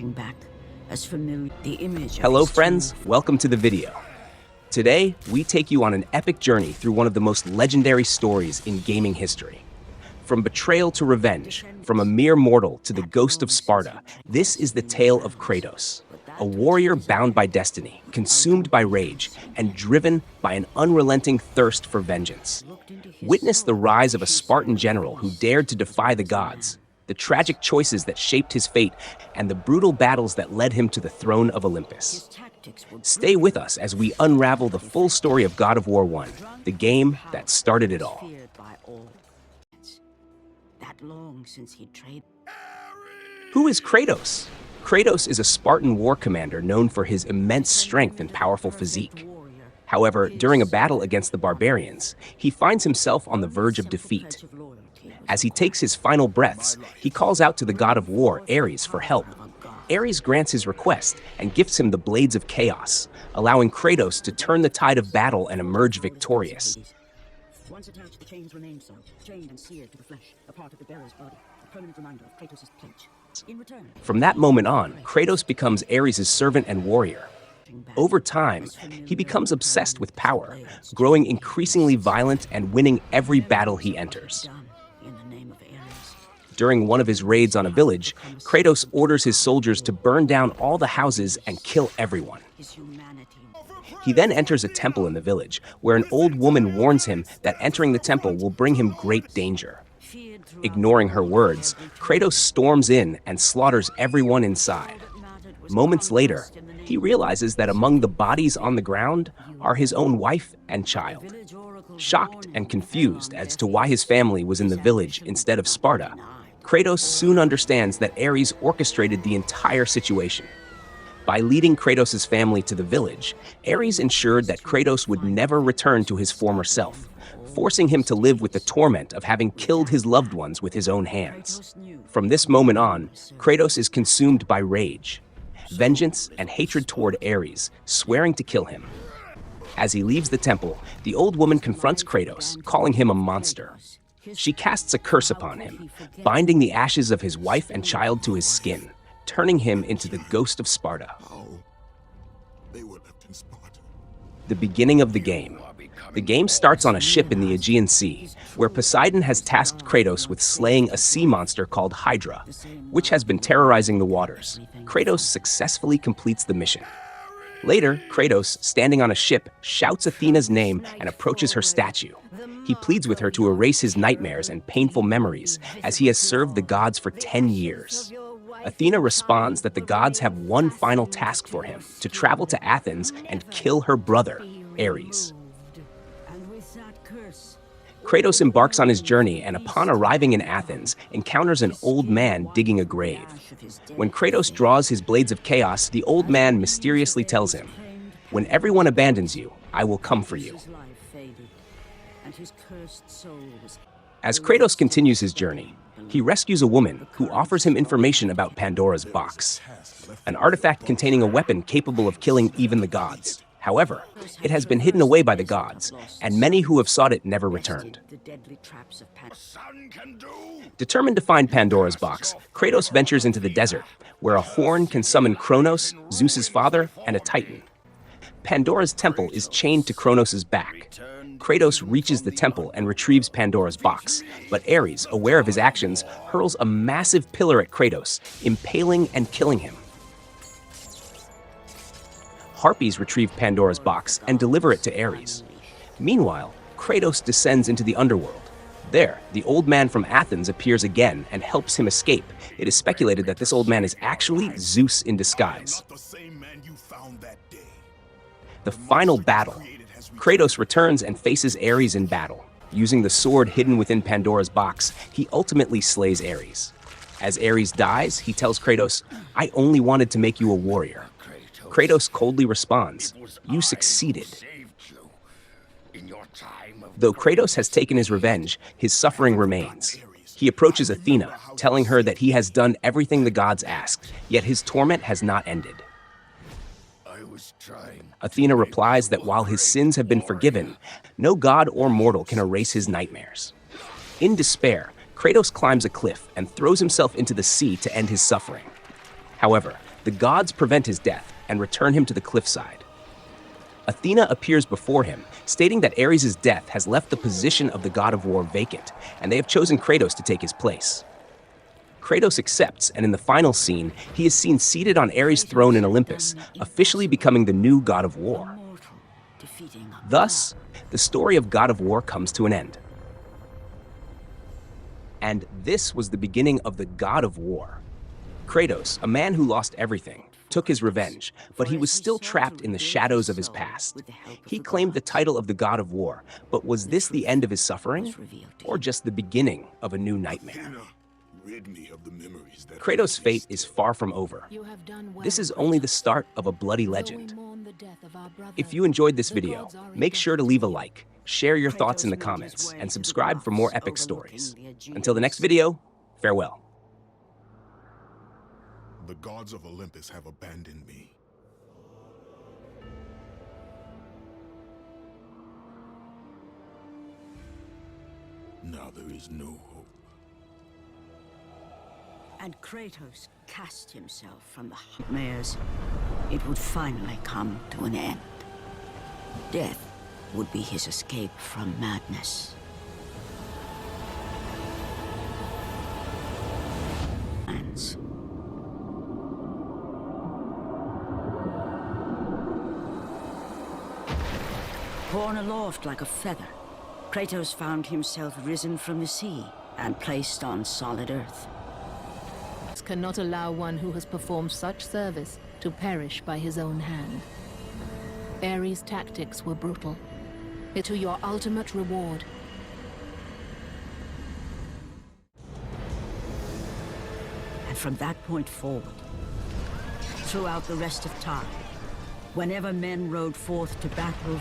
back as familiar the image of Hello his friends, tomb. welcome to the video. Today, we take you on an epic journey through one of the most legendary stories in gaming history. From betrayal to revenge, from a mere mortal to the Ghost of Sparta, this is the tale of Kratos, a warrior bound by destiny, consumed by rage, and driven by an unrelenting thirst for vengeance. Witness the rise of a Spartan general who dared to defy the gods, the tragic choices that shaped his fate, and the brutal battles that led him to the throne of Olympus. Stay with us as we unravel the full story of God of War 1, the game that started it all. Who is Kratos? Kratos is a Spartan war commander known for his immense strength and powerful physique. However, during a battle against the barbarians, he finds himself on the verge of defeat. As he takes his final breaths, he calls out to the god of war, Ares, for help. Ares grants his request and gifts him the Blades of Chaos, allowing Kratos to turn the tide of battle and emerge victorious. Once attached, the chains remain so, chained and seared to the flesh, a part of the bearer's body, a permanent reminder of Kratos' pledge. In return, From that moment on, Kratos becomes Ares' servant and warrior. Over time, he becomes obsessed with power, growing increasingly violent and winning every battle he enters. in the name of Ares. During one of his raids on a village, Kratos orders his soldiers to burn down all the houses and kill everyone. His humanity. He then enters a temple in the village, where an old woman warns him that entering the temple will bring him great danger. Ignoring her words, Kratos storms in and slaughters everyone inside. Moments later, he realizes that among the bodies on the ground are his own wife and child. Shocked and confused as to why his family was in the village instead of Sparta, Kratos soon understands that Ares orchestrated the entire situation. By leading Kratos' family to the village, Ares ensured that Kratos would never return to his former self, forcing him to live with the torment of having killed his loved ones with his own hands. From this moment on, Kratos is consumed by rage, vengeance, and hatred toward Ares, swearing to kill him. As he leaves the temple, the old woman confronts Kratos, calling him a monster. She casts a curse upon him, binding the ashes of his wife and child to his skin, turning him into the Ghost of Sparta. They were left in Sparta. The beginning of the game. The game starts on a ship in the Aegean Sea, where Poseidon has tasked Kratos with slaying a sea monster called Hydra, which has been terrorizing the waters. Kratos successfully completes the mission. Later, Kratos, standing on a ship, shouts Athena's name and approaches her statue. He pleads with her to erase his nightmares and painful memories, as he has served the gods for 10 years. Athena responds that the gods have one final task for him, to travel to Athens and kill her brother, Ares. Kratos embarks on his journey and upon arriving in Athens, encounters an old man digging a grave. When Kratos draws his Blades of Chaos, the old man mysteriously tells him, "When everyone abandons you, I will come for you." As Kratos continues his journey, he rescues a woman who offers him information about Pandora's box, an artifact containing a weapon capable of killing even the gods. However, it has been hidden away by the gods, and many who have sought it never returned. Determined to find Pandora's box, Kratos ventures into the desert, where a horn can summon Kronos, Zeus's father, and a Titan. Pandora's temple is chained to Kronos' back. Kratos reaches the temple and retrieves Pandora's box, but Ares, aware of his actions, hurls a massive pillar at Kratos, impaling and killing him. Harpies retrieve Pandora's box and deliver it to Ares. Meanwhile, Kratos descends into the underworld. There, the old man from Athens appears again and helps him escape. It is speculated that this old man is actually Zeus in disguise. The same man you found that day. The final battle. Kratos returns and faces Ares in battle. Using the sword hidden within Pandora's box, he ultimately slays Ares. As Ares dies, he tells Kratos, "I only wanted to make you a warrior." Kratos coldly responds, "You succeeded." Though Kratos has taken his revenge, his suffering remains. He approaches Athena, telling her that he has done everything the gods asked, yet his torment has not ended. Athena replies that while his sins have been forgiven, no god or mortal can erase his nightmares. In despair, Kratos climbs a cliff and throws himself into the sea to end his suffering. However, The gods prevent his death and return him to the cliffside. Athena appears before him, stating that Ares' death has left the position of the god of war vacant, and they have chosen Kratos to take his place. Kratos accepts, and in the final scene, he is seen seated on Ares' throne in Olympus, officially becoming the new god of war. Thus, the story of God of War comes to an end. And this was the beginning of the God of War. Kratos, a man who lost everything, took his revenge, but he was still trapped in the shadows of his past. He claimed the title of the God of War, but was this the end of his suffering, or just the beginning of a new nightmare? Athena, rid me of the memories that Kratos' fate is far from over. This is only the start of a bloody legend. If you enjoyed this video, make sure to leave a like, share your thoughts in the comments, and subscribe for more epic stories. Until the next video, farewell. the gods of Olympus have abandoned me. Now there is no hope. And Kratos cast himself from the nightmares. It would finally come to an end. Death would be his escape from madness. Hands. Borne aloft like a feather, Kratos found himself risen from the sea and placed on solid earth. Cannot allow one who has performed such service to perish by his own hand. Ares' tactics were brutal. It to your ultimate reward. And from that point forward, throughout the rest of time, whenever men rode forth to battle